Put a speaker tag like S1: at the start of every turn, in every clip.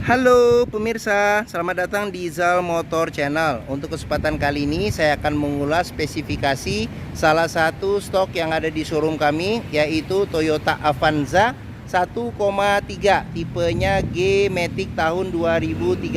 S1: Halo pemirsa, selamat datang di Zal Motor Channel. Untuk kesempatan kali ini saya akan mengulas spesifikasi salah satu stok yang ada di showroom kami, yaitu Toyota Avanza 1,3 tipenya G-Matic tahun 2013.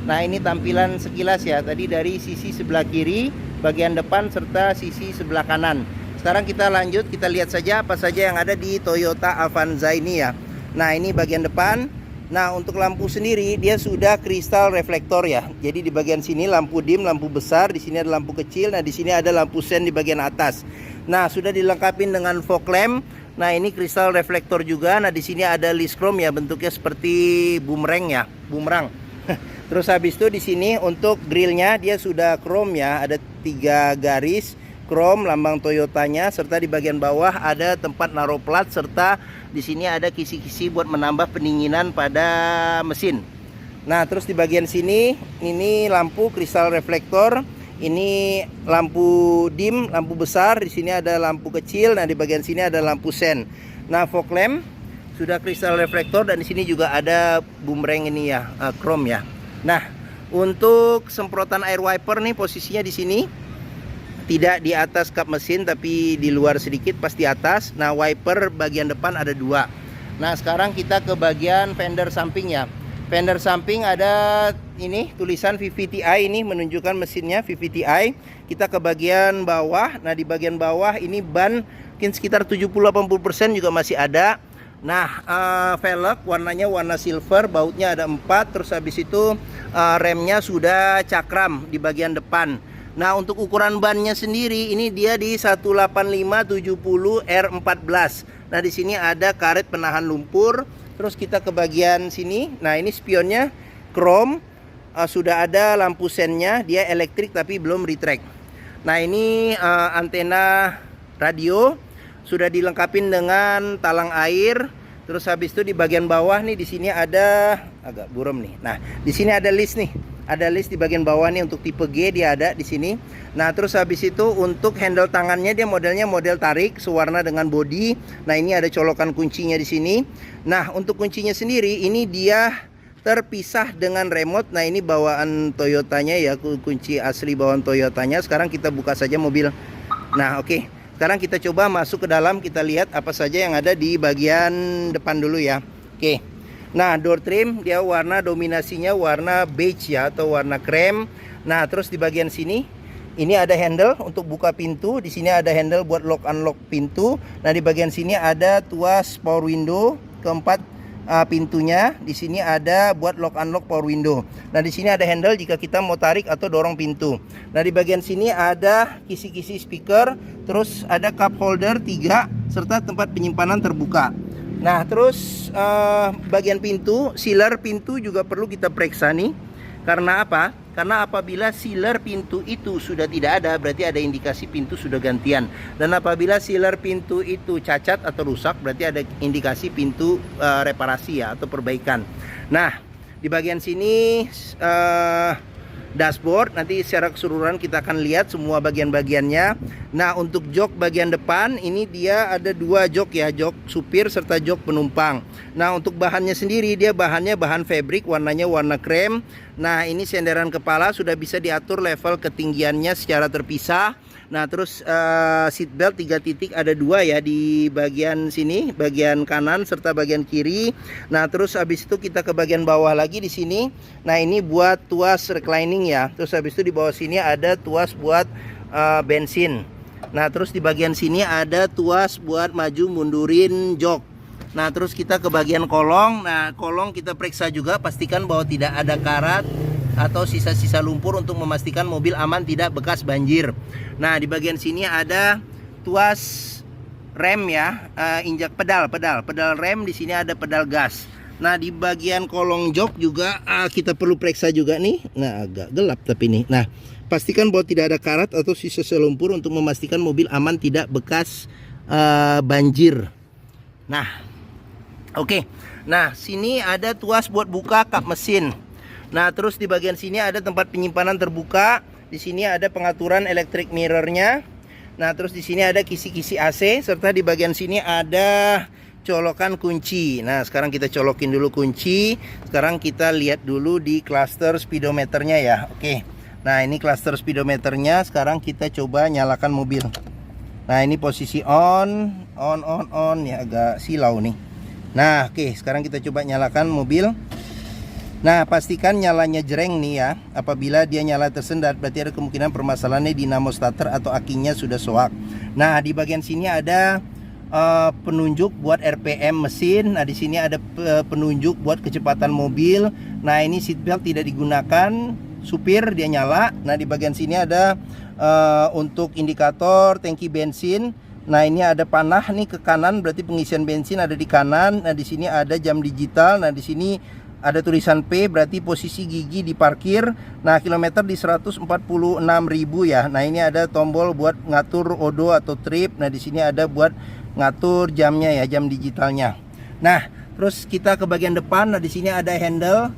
S1: Nah, ini tampilan sekilas ya, tadi dari sisi sebelah kiri, bagian depan serta sisi sebelah kanan. Sekarang kita lanjut, kita lihat saja apa saja yang ada di Toyota Avanza ini ya. Nah, ini bagian depan. Nah, untuk lampu sendiri dia sudah kristal reflektor ya. Jadi di bagian sini lampu dim, lampu besar, di sini ada lampu kecil, nah di sini ada lampu sen di bagian atas. Nah, sudah dilengkapi dengan fog lamp. Nah, ini kristal reflektor juga. Nah, di sini ada list chrome ya, bentuknya seperti bumerang ya, bumerang. Terus habis itu di sini untuk grillnya dia sudah chrome ya, ada 3 garis chrome lambang Toyotanya, serta di bagian bawah ada tempat naruh plat, serta di sini ada kisi-kisi buat menambah pendinginan pada mesin. Nah, terus di bagian sini ini lampu kristal reflektor, ini lampu dim, lampu besar, di sini ada lampu kecil, nah di bagian sini ada lampu sen. Nah, fog lamp sudah kristal reflektor, dan di sini juga ada bumerang ini ya, chrome ya. Nah, untuk semprotan air wiper nih posisinya di sini. Tidak di atas kap mesin tapi di luar sedikit, pas di atas. Nah, wiper bagian depan ada 2. Nah, sekarang kita ke bagian fender samping ya. Fender samping ada ini tulisan VVTi, ini menunjukkan mesinnya VVTi. Kita ke bagian bawah. Nah, di bagian bawah ini ban mungkin sekitar 70-80% juga masih ada. Nah, velg warnanya warna silver, bautnya ada 4. Terus habis itu remnya sudah cakram di bagian depan. Nah, untuk ukuran bannya sendiri ini dia di 185/70 R14. Nah, di sini ada karet penahan lumpur. Terus kita ke bagian sini. Nah, ini spionnya chrome. Sudah ada lampu sennya, dia elektrik tapi belum retract. Nah, ini antena radio sudah dilengkapi dengan talang air. Terus habis itu di bagian bawah nih, di sini ada agak buram nih. Nah, di sini ada list nih. Ada list di bagian bawah nih, untuk tipe G dia ada di sini. Nah, terus habis itu untuk handle tangannya dia modelnya model tarik, sewarna dengan body. Nah, ini ada colokan kuncinya di sini. Nah, untuk kuncinya sendiri ini dia terpisah dengan remote. Nah, ini bawaan Toyotanya ya, kunci asli bawaan Toyotanya. Sekarang kita buka saja mobil. Nah, oke. Sekarang kita coba masuk ke dalam, kita lihat apa saja yang ada di bagian depan dulu ya. Oke. Nah, door trim dia warna dominasinya warna beige ya, atau warna krem. Nah, terus di bagian sini ini ada handle untuk buka pintu. Di sini ada handle buat lock unlock pintu. Nah, di bagian sini ada tuas power window keempat pintunya. Di sini ada buat lock unlock power window. Nah, di sini ada handle jika kita mau tarik atau dorong pintu. Nah, di bagian sini ada kisi-kisi speaker, terus ada cup holder 3 serta tempat penyimpanan terbuka. Nah, terus bagian pintu, sealer pintu juga perlu kita periksa nih. Karena apa? Karena apabila sealer pintu itu sudah tidak ada, berarti ada indikasi pintu sudah gantian. Dan apabila sealer pintu itu cacat atau rusak, berarti ada indikasi pintu reparasi ya, atau perbaikan. Nah, di bagian sini dashboard, nanti secara keseluruhan kita akan lihat semua bagian-bagiannya. Nah, untuk jok bagian depan ini dia ada 2 jok ya, jok supir serta jok penumpang. Nah, untuk bahannya sendiri dia bahannya bahan fabric, warnanya warna krem. Nah, ini senderan kepala sudah bisa diatur level ketinggiannya secara terpisah. Nah, terus seat belt 3 titik ada 2 ya di bagian sini, bagian kanan serta bagian kiri. Nah, terus habis itu kita ke bagian bawah lagi di sini. Nah, ini buat tuas reclining ya. Terus habis itu di bawah sini ada tuas buat bensin. Nah, terus di bagian sini ada tuas buat maju mundurin jok. Nah, terus kita ke bagian kolong. Nah, kolong kita periksa juga, pastikan bahwa tidak ada karat atau sisa-sisa lumpur untuk memastikan mobil aman tidak bekas banjir. Nah, di bagian sini ada tuas rem ya, injak pedal rem, di sini ada pedal gas. Nah, di bagian kolong jok juga kita perlu periksa juga nih. Nah, agak gelap tapi nih. Nah, pastikan bahwa tidak ada karat atau sisa-sisa lumpur untuk memastikan mobil aman tidak bekas banjir. Nah, oke. Nah, sini ada tuas buat buka kap mesin. Nah, terus di bagian sini ada tempat penyimpanan terbuka. Di sini ada pengaturan electric mirrornya. Nah, terus di sini ada kisi-kisi AC, serta di bagian sini ada colokan kunci. Nah, sekarang kita colokin dulu kunci. Sekarang kita lihat dulu di cluster speedometernya ya. Oke. Nah, ini cluster speedometernya. Sekarang kita coba nyalakan mobil. Nah, ini posisi on ya, agak silau nih. Nah, oke, sekarang kita coba nyalakan mobil. Nah, pastikan nyalanya jreng nih ya. Apabila dia nyala tersendat, berarti ada kemungkinan permasalahannya dinamo starter atau akinya sudah soak. Nah, di bagian sini ada penunjuk buat RPM mesin. Nah, di sini ada penunjuk buat kecepatan mobil. Nah, ini seatbelt tidak digunakan, supir dia nyala. Nah, di bagian sini ada untuk indikator tangki bensin. Nah, ini ada panah nih ke kanan, berarti pengisian bensin ada di kanan. Nah, di sini ada jam digital. Nah, di sini ada tulisan P, berarti posisi gigi di parkir. Nah, kilometer di 146.000 ya. Nah, ini ada tombol buat ngatur odo atau trip. Nah, di sini ada buat ngatur jamnya ya, jam digitalnya. Nah, terus kita ke bagian depan. Nah, di sini ada handle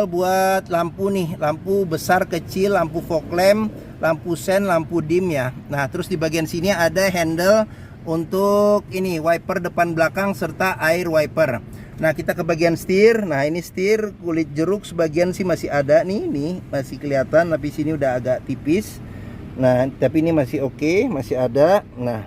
S1: buat lampu nih, lampu besar kecil, lampu fog lamp, lampu sen, lampu dim ya. Nah, terus di bagian sini ada handle untuk ini wiper depan belakang serta air wiper. Nah, kita ke bagian setir. Nah, ini setir kulit jeruk sebagian sih masih ada nih masih kelihatan, tapi sini udah agak tipis. Nah, tapi ini masih oke, masih ada. Nah,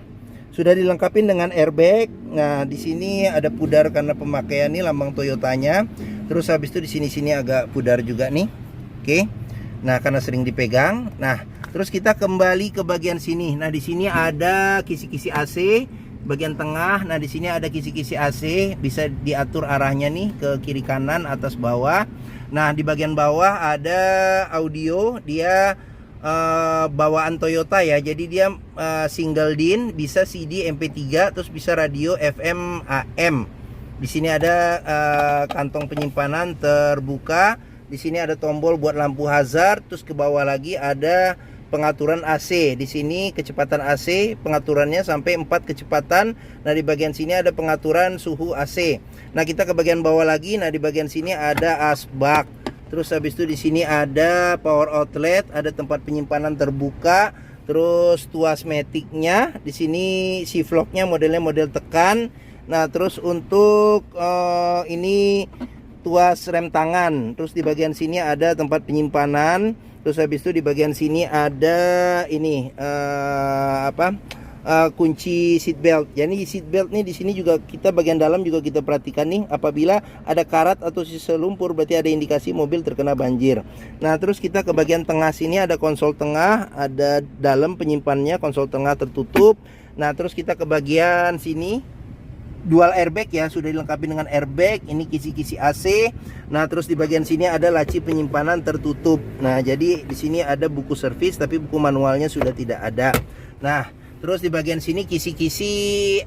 S1: sudah dilengkapi dengan airbag. Nah, di sini ada pudar karena pemakaian nih lambang Toyotanya. Terus habis itu di sini agak pudar juga nih. Oke. Nah, karena sering dipegang. Nah, terus kita kembali ke bagian sini. Nah, di sini ada kisi-kisi AC bagian tengah. Nah, di sini ada kisi-kisi AC, bisa diatur arahnya nih ke kiri kanan, atas bawah. Nah, di bagian bawah ada audio, dia bawaan Toyota ya. Jadi dia single DIN, bisa CD MP3, terus bisa radio FM AM. Di sini ada kantong penyimpanan terbuka. Di sini ada tombol buat lampu hazard, terus ke bawah lagi ada pengaturan AC. Di sini kecepatan AC, pengaturannya sampai 4 kecepatan. Nah, di bagian sini ada pengaturan suhu AC. Nah, kita ke bagian bawah lagi. Nah, di bagian sini ada asbak. Terus habis itu di sini ada power outlet, ada tempat penyimpanan terbuka. Terus tuas maticnya, di sini si vlognya modelnya model tekan. Nah, terus untuk ini tuas rem tangan. Terus di bagian sini ada tempat penyimpanan. Terus habis itu di bagian sini ada ini kunci seat belt. Jadi seat belt nih di sini juga kita bagian dalam juga kita perhatikan nih, apabila ada karat atau sisa lumpur berarti ada indikasi mobil terkena banjir. Nah, terus kita ke bagian tengah sini ada konsol tengah, ada dalam penyimpanannya, konsol tengah tertutup. Nah, terus kita ke bagian sini dual airbag ya, sudah dilengkapi dengan airbag. Ini kisi-kisi AC. Nah, terus di bagian sini ada laci penyimpanan tertutup. Nah, jadi di sini ada buku servis tapi buku manualnya sudah tidak ada. Nah, terus di bagian sini kisi-kisi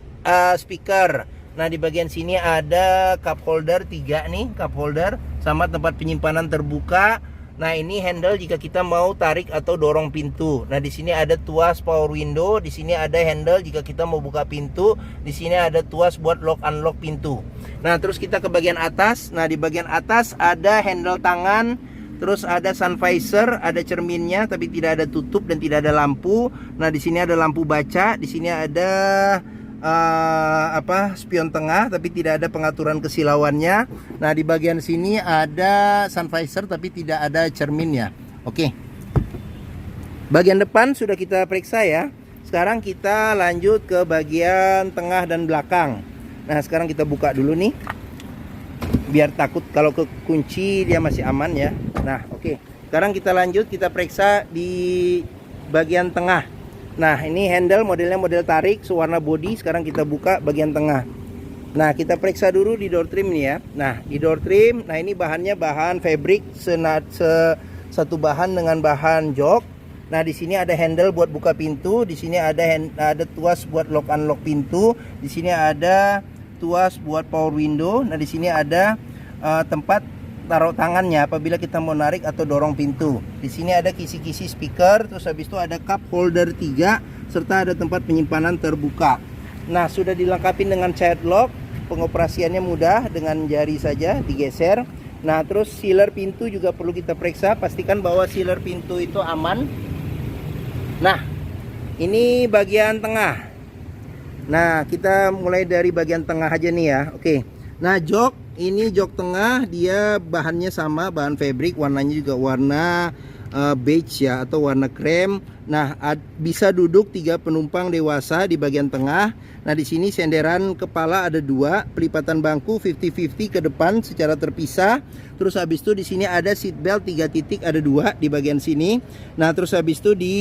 S1: speaker. Nah, di bagian sini ada cup holder 3 nih, cup holder sama tempat penyimpanan terbuka. Nah, ini handle jika kita mau tarik atau dorong pintu. Nah, di sini ada tuas power window, di sini ada handle jika kita mau buka pintu, di sini ada tuas buat lock unlock pintu. Nah, terus kita ke bagian atas. Nah, di bagian atas ada handle tangan, terus ada sun visor, ada cerminnya tapi tidak ada tutup dan tidak ada lampu. Nah, di sini ada lampu baca, di sini ada spion tengah tapi tidak ada pengaturan kesilauannya. Nah, di bagian sini ada sun visor tapi tidak ada cerminnya. Oke. Bagian depan sudah kita periksa ya. Sekarang kita lanjut ke bagian tengah dan belakang. Nah, sekarang kita buka dulu nih, biar takut kalau kekunci dia masih aman ya. Nah, oke. Sekarang kita lanjut, kita periksa di bagian tengah. Nah, ini handle modelnya model tarik, sewarna body. Sekarang kita buka bagian tengah. Nah, kita periksa dulu di door trim nih ya. Nah, di door trim, nah ini bahannya bahan fabric satu bahan dengan bahan jok. Nah, di sini ada handle buat buka pintu, di sini ada tuas buat lock unlock pintu, di sini ada tuas buat power window. Nah, di sini ada tempat taruh tangannya apabila kita mau narik atau dorong pintu. Di sini ada kisi-kisi speaker, terus habis itu ada cup holder 3 serta ada tempat penyimpanan terbuka. Nah, sudah dilengkapi dengan child lock, pengoperasiannya mudah, dengan jari saja digeser. Nah, terus sealer pintu juga perlu kita periksa, pastikan bahwa sealer pintu itu aman. Nah, ini bagian tengah. Nah, kita mulai dari bagian tengah aja nih ya. Oke. Nah, jok ini jok tengah, dia bahannya sama, bahan fabric, warnanya juga warna beige ya, atau warna krem. Nah, bisa duduk 3 penumpang dewasa di bagian tengah. Nah, di sini senderan kepala ada 2, pelipatan bangku 50-50 ke depan secara terpisah. Terus habis itu di sini ada seat belt 3 titik, ada 2 di bagian sini. Nah, terus habis itu di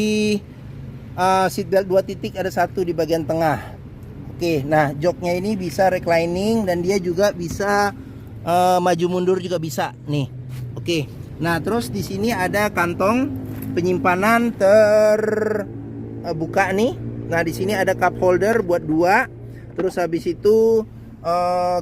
S1: seat belt 2 titik ada 1 di bagian tengah. Oke, nah joknya ini bisa reclining dan dia juga bisa maju mundur juga bisa nih. Oke, nah terus di sini ada kantong penyimpanan terbuka nih. Nah di sini ada cup holder buat 2. Terus habis itu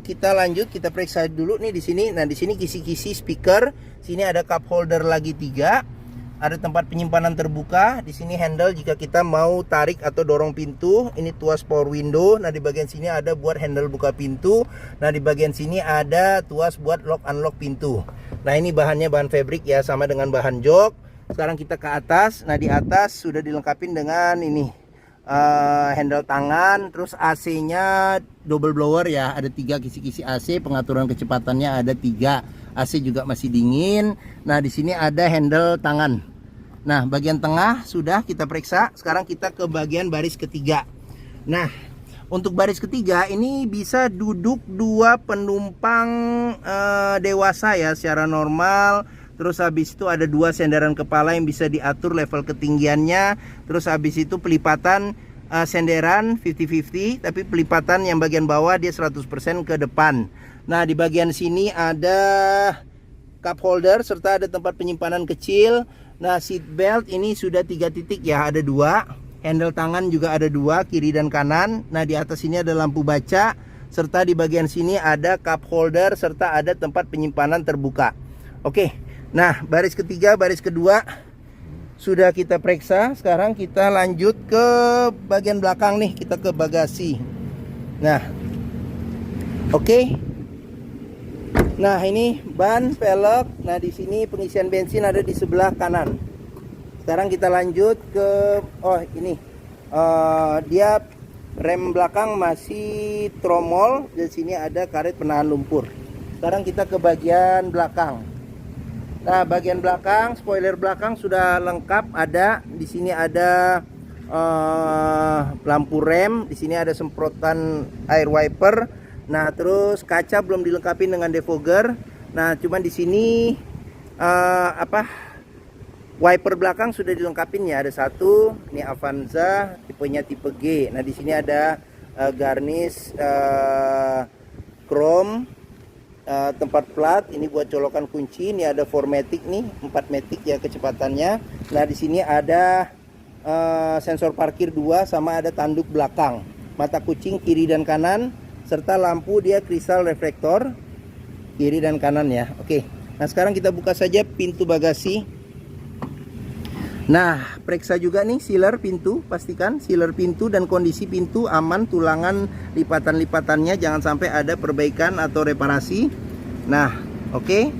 S1: kita lanjut, kita periksa dulu nih di sini. Nah di sini kisi-kisi speaker. Sini ada cup holder lagi 3. Ada tempat penyimpanan terbuka. Di sini handle jika kita mau tarik atau dorong pintu. Ini tuas power window. Nah di bagian sini ada buat handle buka pintu. Nah di bagian sini ada tuas buat lock unlock pintu. Nah ini bahannya bahan fabric ya, sama dengan bahan jok. Sekarang kita ke atas. Nah di atas sudah dilengkapi dengan ini handle tangan. Terus AC-nya double blower ya. Ada 3 kisi-kisi AC. Pengaturan kecepatannya ada 3. AC juga masih dingin. Nah di sini ada handle tangan. Nah bagian tengah sudah kita periksa. Sekarang kita ke bagian baris ketiga. Nah untuk baris ketiga ini bisa duduk 2 penumpang dewasa ya secara normal. Terus habis itu ada 2 senderan kepala yang bisa diatur level ketinggiannya. Terus habis itu pelipatan senderan 50-50, tapi pelipatan yang bagian bawah dia 100% ke depan. Nah di bagian sini ada cup holder serta ada tempat penyimpanan kecil. Nah seat belt ini sudah 3 titik ya, ada 2. Handle tangan juga ada 2, kiri dan kanan. Nah di atas ini ada lampu baca, serta di bagian sini ada cup holder serta ada tempat penyimpanan terbuka. Oke, nah baris ketiga, baris kedua sudah kita periksa. Sekarang kita lanjut ke bagian belakang nih, kita ke bagasi. Nah oke. Nah ini ban, velg. Nah di sini pengisian bensin ada di sebelah kanan. Sekarang kita lanjut ke ini dia rem belakang masih tromol. Di sini ada karet penahan lumpur. Sekarang kita ke bagian belakang. Nah bagian belakang, spoiler belakang sudah lengkap ada. Di sini ada lampu rem. Di sini ada semprotan air wiper. Nah terus kaca belum dilengkapi dengan defogger. Nah cuman di sini wiper belakang sudah dilengkapin ya, ada 1. Ini Avanza tipenya tipe G. Nah di sini ada garnish chrome, tempat plat ini buat colokan kunci. Ini ada 4matic nih, 4matic ya kecepatannya. Nah di sini ada sensor parkir 2 sama ada tanduk belakang, mata kucing kiri dan kanan, serta lampu dia kristal reflektor kiri dan kanan ya. Oke, nah sekarang kita buka saja pintu bagasi. Nah periksa juga nih sealer pintu, pastikan sealer pintu dan kondisi pintu aman, tulangan lipatan-lipatannya jangan sampai ada perbaikan atau reparasi. Nah oke.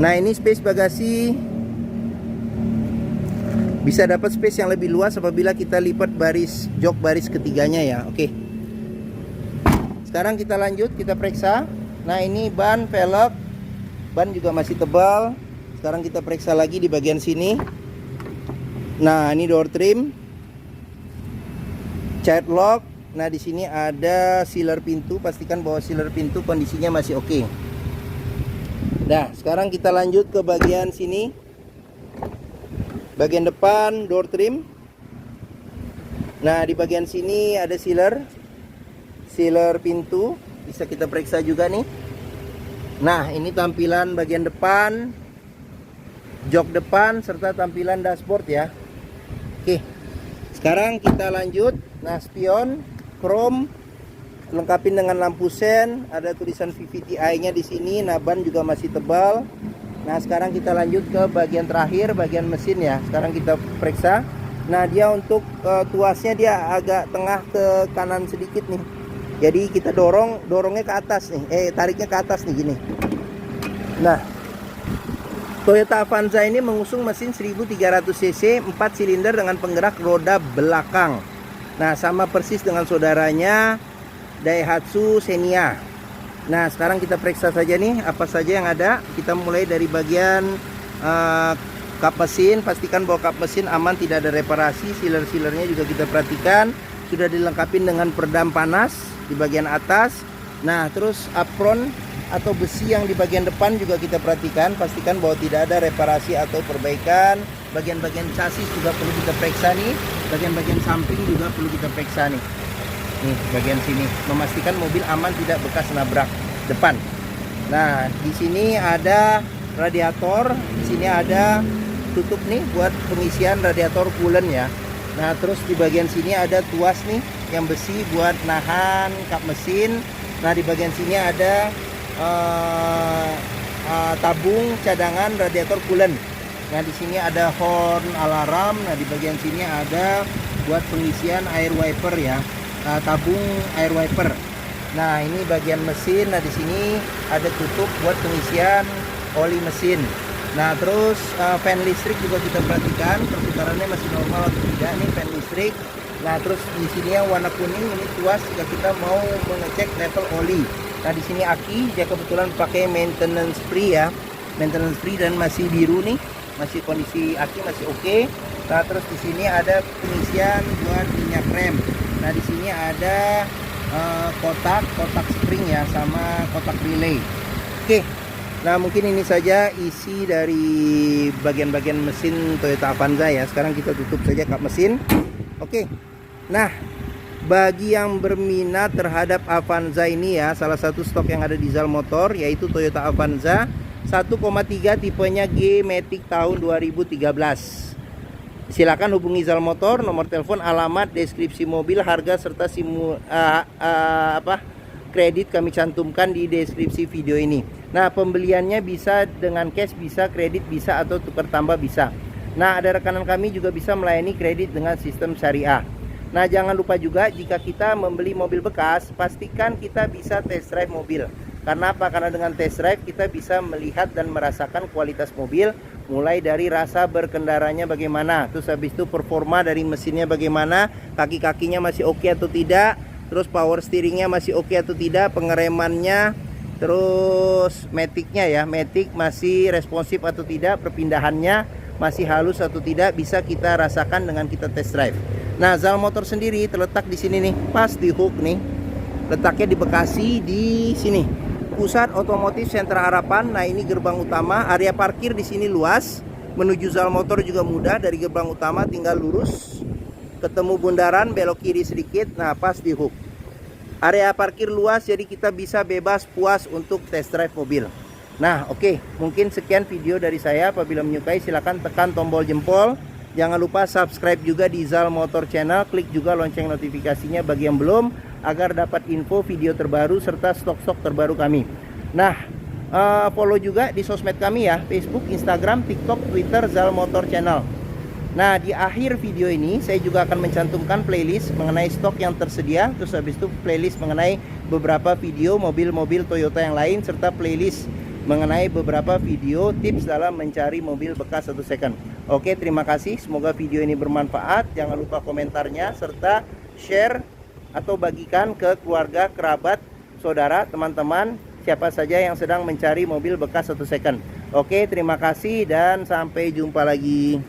S1: Nah ini space bagasi, bisa dapat space yang lebih luas apabila kita lipat jok baris ketiganya ya. Oke. Sekarang kita lanjut, kita periksa. Nah ini ban, velg, ban juga masih tebal. Sekarang kita periksa lagi di bagian sini. Nah ini door trim, child lock. Nah di sini ada sealer pintu, pastikan bahwa sealer pintu kondisinya masih oke. Nah sekarang kita lanjut ke bagian sini, bagian depan door trim. Nah di bagian sini ada sealer pintu, bisa kita periksa juga nih. Nah ini tampilan bagian depan, jok depan, serta tampilan dashboard ya. Oke, sekarang kita lanjut. Nah spion chrome, lengkapin dengan lampu sen, ada tulisan VVTi nya di sini. Nah ban juga masih tebal. Nah sekarang kita lanjut ke bagian terakhir, bagian mesin ya. Sekarang kita periksa. Nah dia untuk tuasnya dia agak tengah ke kanan sedikit nih. Jadi kita dorongnya ke atas nih, tariknya ke atas nih gini. Nah, Toyota Avanza ini mengusung mesin 1300 cc 4 silinder dengan penggerak roda belakang. Nah, sama persis dengan saudaranya Daihatsu Xenia. Nah, sekarang kita periksa saja nih apa saja yang ada. Kita mulai dari bagian kap mesin. Pastikan bahwa kap mesin aman, tidak ada reparasi. Sealer-sealernya juga kita perhatikan sudah dilengkapi dengan peredam panas di bagian atas. Nah, terus apron atau besi yang di bagian depan juga kita perhatikan. Pastikan bahwa tidak ada reparasi atau perbaikan. Bagian-bagian chassis juga perlu kita periksa nih. Bagian-bagian samping juga perlu kita periksa nih. Nih, bagian sini memastikan mobil aman, tidak bekas nabrak depan. Nah, di sini ada radiator, di sini ada tutup nih buat pengisian radiator coolant ya. Nah, terus di bagian sini ada tuas nih yang besi buat nahan kap mesin. Nah, di bagian sini ada tabung cadangan radiator coolant. Nah, di sini ada horn alarm. Nah, di bagian sini ada buat pengisian air wiper ya. Tabung air wiper. Nah, ini bagian mesin. Nah, di sini ada tutup buat pengisian oli mesin. Nah, terus fan listrik juga kita perhatikan perputarannya masih normal atau tidak nih fan listrik. Nah, terus di sini yang warna kuning ini tuas jika kita mau mengecek level oli. Nah, di sini aki dia kebetulan pakai maintenance free ya. Maintenance free dan masih biru nih. Masih kondisi aki masih oke. Nah, terus di sini ada pengisian buat minyak rem. Nah, di sini ada kotak spring ya, sama kotak relay. Oke. Nah, mungkin ini saja isi dari bagian-bagian mesin Toyota Avanza ya. Sekarang kita tutup saja kap mesin. Oke. Nah, bagi yang berminat terhadap Avanza ini ya, salah satu stok yang ada di Zal Motor yaitu Toyota Avanza 1,3 tipenya G Matic tahun 2013. Silakan hubungi Zal Motor, nomor telepon, alamat, deskripsi mobil, harga serta kredit kami cantumkan di deskripsi video ini. Nah, pembeliannya bisa dengan cash, bisa kredit, bisa atau tukar tambah bisa. Nah, ada rekanan kami juga bisa melayani kredit dengan sistem syariah. Nah, jangan lupa juga jika kita membeli mobil bekas, pastikan kita bisa test drive mobil. Karena apa? Karena dengan test drive kita bisa melihat dan merasakan kualitas mobil, mulai dari rasa berkendaranya bagaimana, terus habis itu performa dari mesinnya bagaimana, kaki-kakinya masih oke atau tidak, terus power steeringnya masih oke atau tidak, pengeremannya, terus maticnya ya, matic masih responsif atau tidak, perpindahannya masih halus atau tidak, bisa kita rasakan dengan kita test drive. Nah, Zal Motor sendiri terletak di sini nih, pas di hook nih, letaknya di Bekasi di sini. Pusat Otomotif Sentra Harapan. Nah, ini gerbang utama. Area parkir di sini luas. Menuju Zal Motor juga mudah. Dari gerbang utama tinggal lurus, ketemu bundaran, belok kiri sedikit. Nah, pas di hook. Area parkir luas, jadi kita bisa bebas puas untuk test drive mobil. Nah, oke. Mungkin sekian video dari saya. Apabila menyukai, silahkan tekan tombol jempol. Jangan lupa subscribe juga di Zal Motor Channel. Klik juga lonceng notifikasinya bagi yang belum, agar dapat info video terbaru serta stok-stok terbaru kami. Nah, follow juga di sosmed kami ya, Facebook, Instagram, TikTok, Twitter, Zal Motor Channel. Nah, di akhir video ini saya juga akan mencantumkan playlist mengenai stok yang tersedia. Terus habis itu playlist mengenai beberapa video mobil-mobil Toyota yang lain, serta playlist mengenai beberapa video tips dalam mencari mobil bekas atau second. Oke, terima kasih. Semoga video ini bermanfaat. Jangan lupa komentarnya serta share atau bagikan ke keluarga, kerabat, saudara, teman-teman, siapa saja yang sedang mencari mobil bekas atau second. Oke, terima kasih dan sampai jumpa lagi.